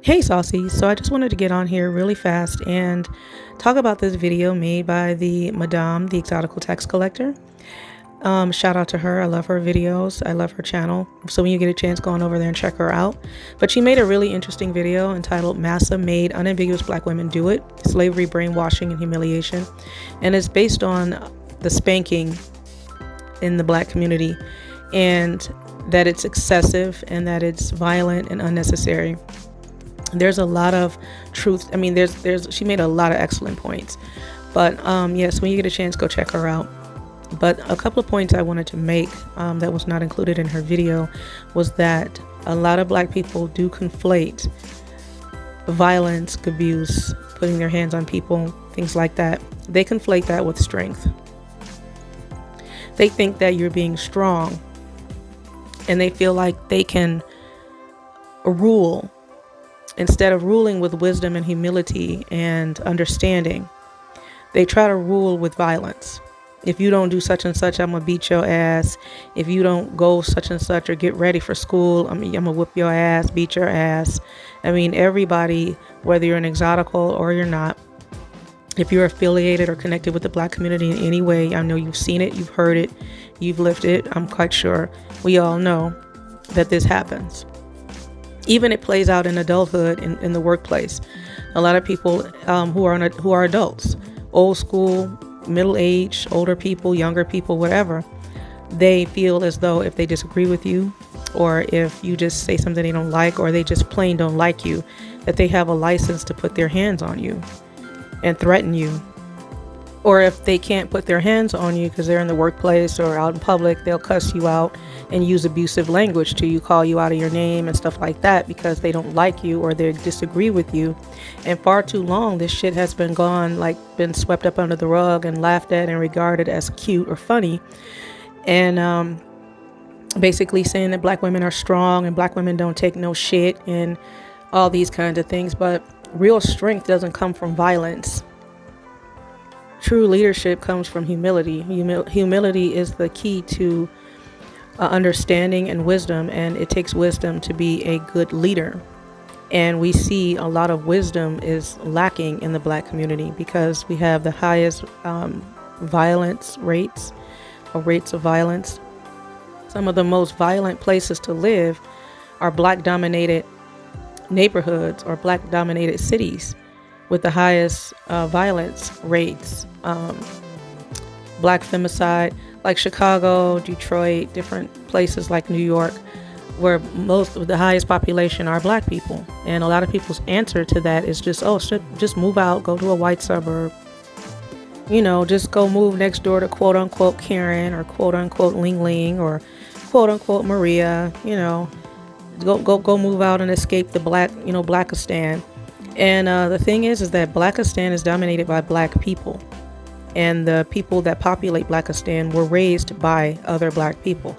Hey Saucy, so I just wanted to get on here really fast and talk about this video made by the Exotical Tax Collector. Shout out to her. I love her videos. I love her channel. So when you get a chance, go on over there and check her out. But she made a really interesting video entitled Massa Made Unambiguous Black Women Do It, Slavery, Brainwashing, and Humiliation. And it's based on the spanking in the Black community and that it's excessive and that it's violent and unnecessary. There's a lot of truth. I mean, she made a lot of excellent points. But yes, when you get a chance, go check her out. But a couple of points I wanted to make that was not included in her video was that a lot of Black people do conflate violence, abuse, putting their hands on people, things like that. They conflate that with strength. They think that you're being strong and they feel like they can rule instead of ruling with wisdom and humility and understanding. They try to rule with violence. If you don't do such and such, I'm gonna beat your ass. If you don't go such and such or get ready for school, I'm gonna whip your ass, beat your ass. I mean, everybody, whether you're an exotical or you're not, if you're affiliated or connected with the Black community in any way, I know you've seen it, you've heard it, you've lived it. I'm quite sure we all know that this happens. Even it plays out in adulthood, in the workplace. A lot of people who are adults, old school, middle age, older people, younger people, whatever, they feel as though if they disagree with you, or if you just say something they don't like, or they just plain don't like you, that they have a license to put their hands on you and threaten you. Or if they can't put their hands on you because they're in the workplace or out in public, they'll cuss you out and use abusive language to you, call you out of your name and stuff like that because they don't like you or they disagree with you. And far too long, this shit has been been swept up under the rug and laughed at and regarded as cute or funny. And basically saying that Black women are strong and Black women don't take no shit and all these kinds of things. But real strength doesn't come from violence. True leadership comes from humility. Humility is the key to understanding and wisdom, and it takes wisdom to be a good leader. And we see a lot of wisdom is lacking in the Black community because we have the highest violence rates, or rates of violence. Some of the most violent places to live are Black-dominated neighborhoods or Black-dominated cities with the highest violence rates. Black femicide, like Chicago, Detroit, different places like New York, where most of the highest population are Black people. And a lot of people's answer to that is just, just move out, go to a white suburb. You know, just go move next door to quote unquote Karen or quote unquote Ling Ling or quote unquote Maria, you know, go move out and escape the Blackistan. And the thing is that Blackistan is dominated by Black people. And the people that populate Blackistan were raised by other Black people.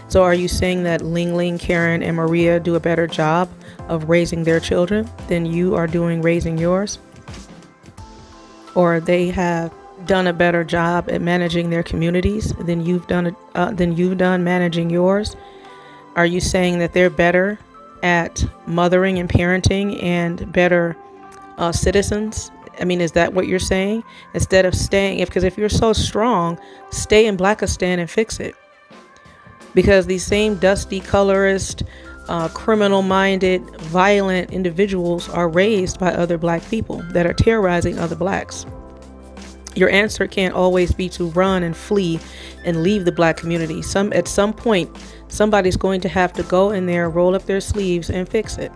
So are you saying that Ling Ling, Karen, and Maria do a better job of raising their children than you are doing raising yours? Or they have done a better job at managing their communities than you've done managing yours? Are you saying that they're better at mothering and parenting and better citizens? I mean, is that what you're saying? Instead of because if you're so strong, stay in Blackistan and fix it. Because these same dusty, colorist, criminal-minded, violent individuals are raised by other Black people that are terrorizing other Blacks. Your answer can't always be to run and flee and leave the Black community. At some point, somebody's going to have to go in there, roll up their sleeves, and fix it.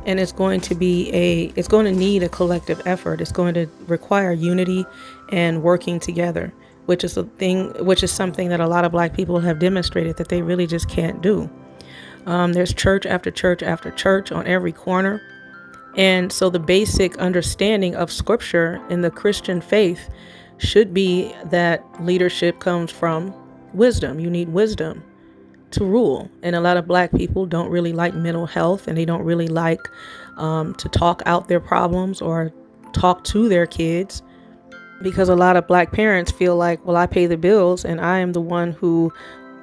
And it's going to need a collective effort. It's going to require unity and working together, which is something that a lot of Black people have demonstrated that they really just can't do. There's church after church after church on every corner. And so the basic understanding of scripture in the Christian faith should be that leadership comes from wisdom. You need wisdom to rule. And a lot of Black people don't really like mental health, and they don't really like to talk out their problems or talk to their kids, because a lot of Black parents feel like, well, I pay the bills and I am the one who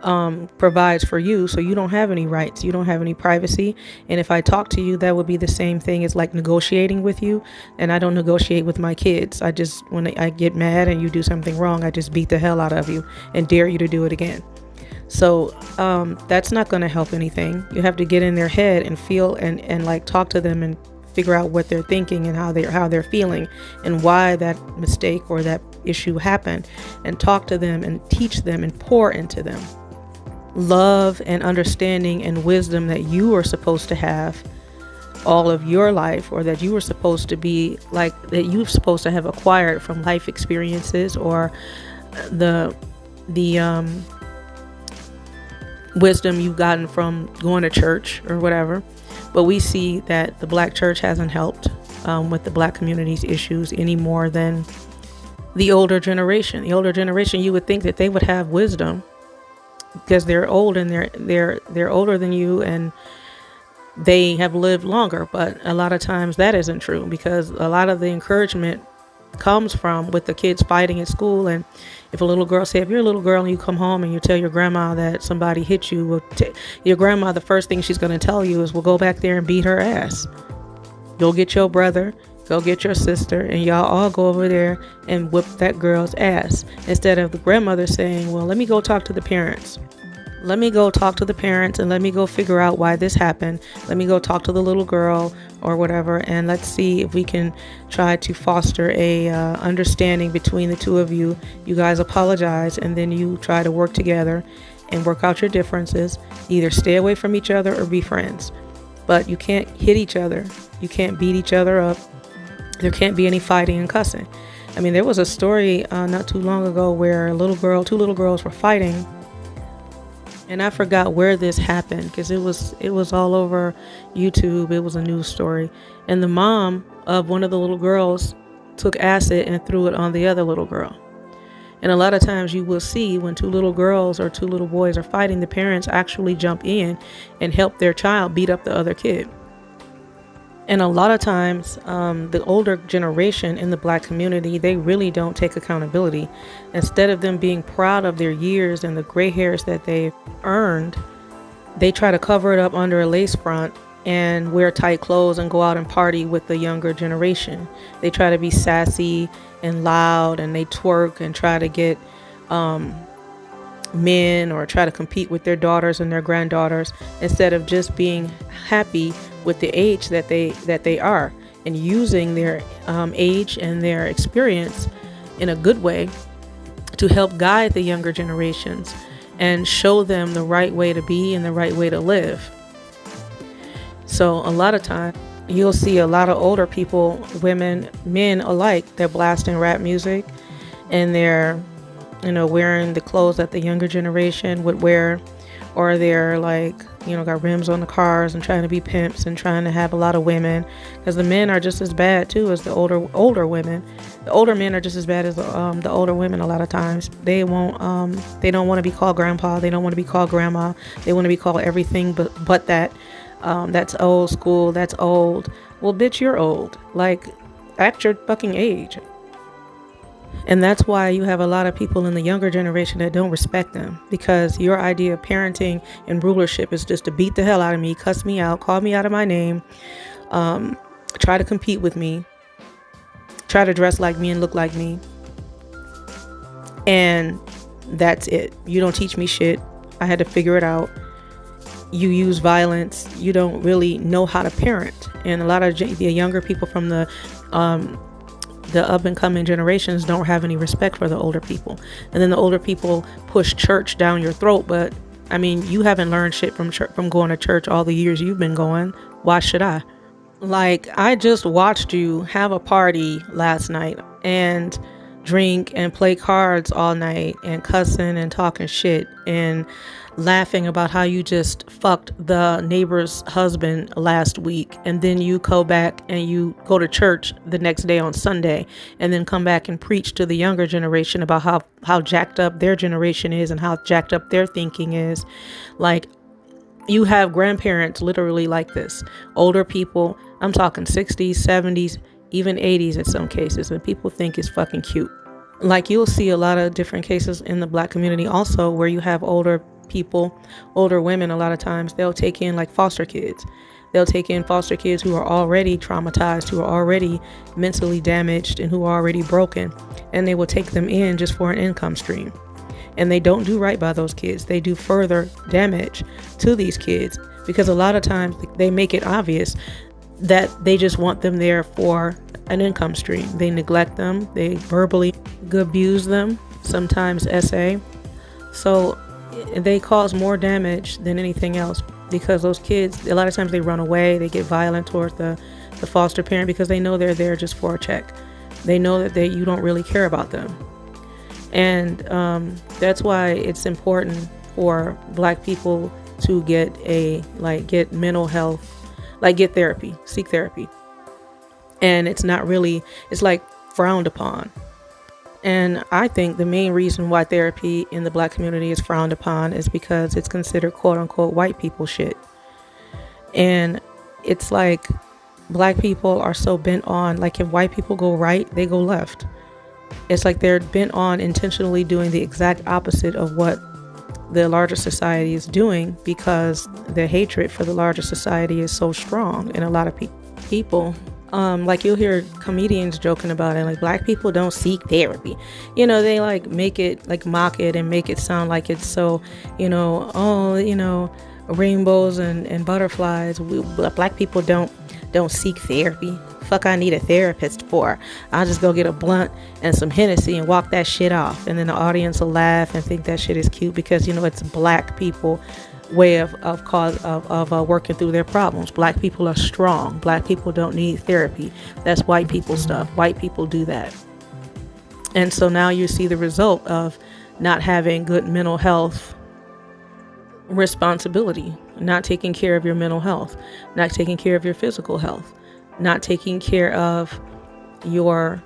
provides for you, so you don't have any rights, you don't have any privacy. And if I talk to you, that would be the same thing as like negotiating with you. And I don't negotiate with my kids. I just, when I get mad and you do something wrong, I just beat the hell out of you and dare you to do it again. So that's not going to help anything. You have to get in their head and feel and like talk to them and figure out what they're thinking and how they're feeling and why that mistake or that issue happened, and talk to them and teach them and pour into them love and understanding and wisdom that you are supposed to have all of your life, or that you were supposed to be like, that you're supposed to have acquired from life experiences, or the wisdom you've gotten from going to church or whatever. But we see that the Black church hasn't helped with the Black community's issues any more than the older generation. The older generation, you would think that they would have wisdom because they're old and they're older than you and they have lived longer. But a lot of times that isn't true, because a lot of the encouragement comes from with the kids fighting at school. And if a little girl, say if you're a little girl and you come home and you tell your grandma that somebody hit you, your grandma, the first thing she's going to tell you is, well, go back there and beat her ass. Go get your brother, go get your sister, and y'all all go over there and whip that girl's ass. Instead of the grandmother saying, well, let me go talk to the parents. Let me go talk to the parents and let me go figure out why this happened. Let me go talk to the little girl or whatever, and let's see if we can try to foster a understanding between the two of you. You guys apologize, and then you try to work together and work out your differences. Either stay away from each other or be friends. But you can't hit each other. You can't beat each other up. There can't be any fighting and cussing. I mean, there was a story not too long ago where two little girls were fighting. And I forgot where this happened because it was all over YouTube. It was a news story. And the mom of one of the little girls took acid and threw it on the other little girl. And a lot of times you will see when two little girls or two little boys are fighting, the parents actually jump in and help their child beat up the other kid. And a lot of times, the older generation in the Black community, they really don't take accountability. Instead of them being proud of their years and the gray hairs that they've earned, they try to cover it up under a lace front and wear tight clothes and go out and party with the younger generation. They try to be sassy and loud, and they twerk and try to get men or try to compete with their daughters and their granddaughters, instead of just being happy with the age that they are, and using their age and their experience in a good way to help guide the younger generations and show them the right way to be and the right way to live. So a lot of time you'll see a lot of older people, women, men alike, they're blasting rap music and they're wearing the clothes that the younger generation would wear, or they're like, got rims on the cars and trying to be pimps and trying to have a lot of women, because the men are just as bad too as the older women. The older men are just as bad as the older women. A lot of times they don't want to be called grandpa. They don't want to be called grandma. They want to be called everything but that. That's old school. That's old. Well, bitch, you're old. Like, act your fucking age. And that's why you have a lot of people in the younger generation that don't respect them, because your idea of parenting and rulership is just to beat the hell out of me, cuss me out, call me out of my name, try to compete with me, try to dress like me and look like me. And that's it. You don't teach me shit. I had to figure it out. You use violence. You don't really know how to parent. And a lot of the younger people from the up and coming generations don't have any respect for the older people. And then the older people push church down your throat. But I mean, you haven't learned shit from going to church all the years you've been going. Why should I? Like, I just watched you have a party last night and drink and play cards all night and cussing and talking shit and laughing about how you just fucked the neighbor's husband last week, and then you go back and you go to church the next day on Sunday and then come back and preach to the younger generation about how jacked up their generation is and how jacked up their thinking is. Like, you have grandparents literally like this. Older people, I'm talking 60s, 70s, even 80s in some cases, and people think it's fucking cute. Like, you'll see a lot of different cases in the Black community also where you have older people, older women, a lot of times they'll take in like foster kids. They'll take in foster kids who are already traumatized, who are already mentally damaged, and who are already broken, and they will take them in just for an income stream. And they don't do right by those kids. They do further damage to these kids, because a lot of times they make it obvious that they just want them there for an income stream. They neglect them, they verbally abuse them, sometimes SA. So they cause more damage than anything else, because those kids, a lot of times they run away, they get violent towards the foster parent, because they know they're there just for a check. They know that you don't really care about them. And that's why it's important for Black people to get mental health, get therapy, seek therapy. And it's like frowned upon. And I think the main reason why therapy in the Black community is frowned upon is because it's considered quote unquote white people shit. And it's like Black people are so bent on, if white people go right, they go left. It's like they're bent on intentionally doing the exact opposite of what the larger society is doing, because the hatred for the larger society is so strong in a lot of people. You'll hear comedians joking about it, like Black people don't seek therapy. They make it mock it and make it sound like it's so, rainbows and butterflies. Black people don't seek therapy. Fuck, I need a therapist for. I'll just go get a blunt and some Hennessy and walk that shit off, and then the audience will laugh and think that shit is cute, because it's Black people way of working through their problems. Black people are strong. Black people don't need therapy. That's white people stuff. White people do that. And so now you see the result of not having good mental health responsibility, not taking care of your mental health, not taking care of your physical health, not taking care of your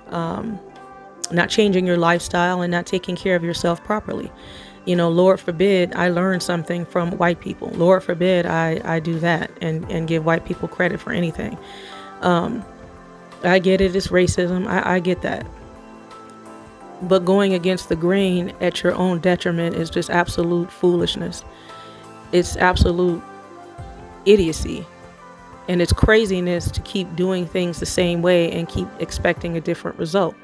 not changing your lifestyle, and not taking care of yourself properly. Lord forbid I learn something from white people. Lord forbid I do that and give white people credit for anything. I get it, it's racism. I get that. But going against the grain at your own detriment is just absolute foolishness. It's absolute idiocy. And it's craziness to keep doing things the same way and keep expecting a different result.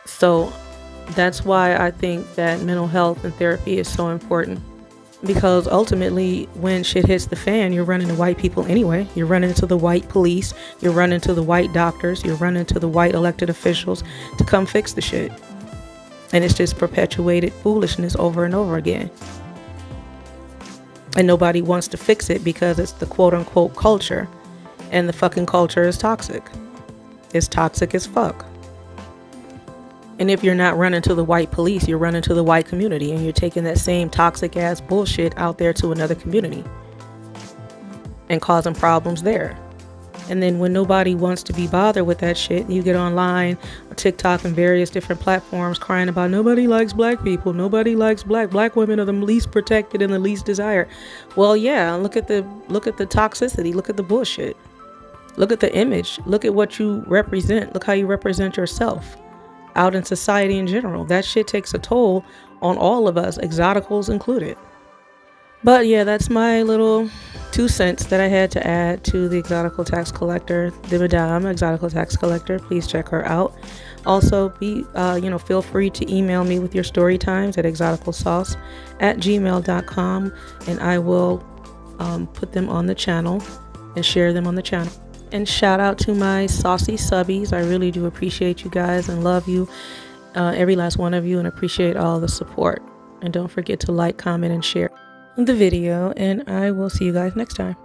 So that's why I think that mental health and therapy is so important, because ultimately when shit hits the fan, you're running to white people anyway. You're running to the white police, you're running to the white doctors, you're running to the white elected officials to come fix the shit. And it's just perpetuated foolishness over and over again. And nobody wants to fix it because it's the quote unquote culture, and the fucking culture is toxic. It's toxic as fuck. And if you're not running to the white police, you're running to the white community, and you're taking that same toxic ass bullshit out there to another community and causing problems there. And then when nobody wants to be bothered with that shit, you get online, TikTok and various different platforms crying about nobody likes Black people. Nobody likes Black women are the least protected and the least desired. Well, yeah, look at the toxicity. Look at the bullshit. Look at the image. Look at what you represent. Look how you represent yourself out in society in general. That shit takes a toll on all of us, exoticals included. But yeah, that's my little 2 cents that I had to add to the Exotical Tax Collector, the Madame Exotical Tax Collector. Please check her out. Also, feel free to email me with your story times at exoticalsauce@gmail.com, and I will put them on the channel and share them on the channel. And shout out to my saucy subbies. I really do appreciate you guys and love you, every last one of you, and appreciate all the support. And don't forget to like, comment, and share the video, and I will see you guys next time.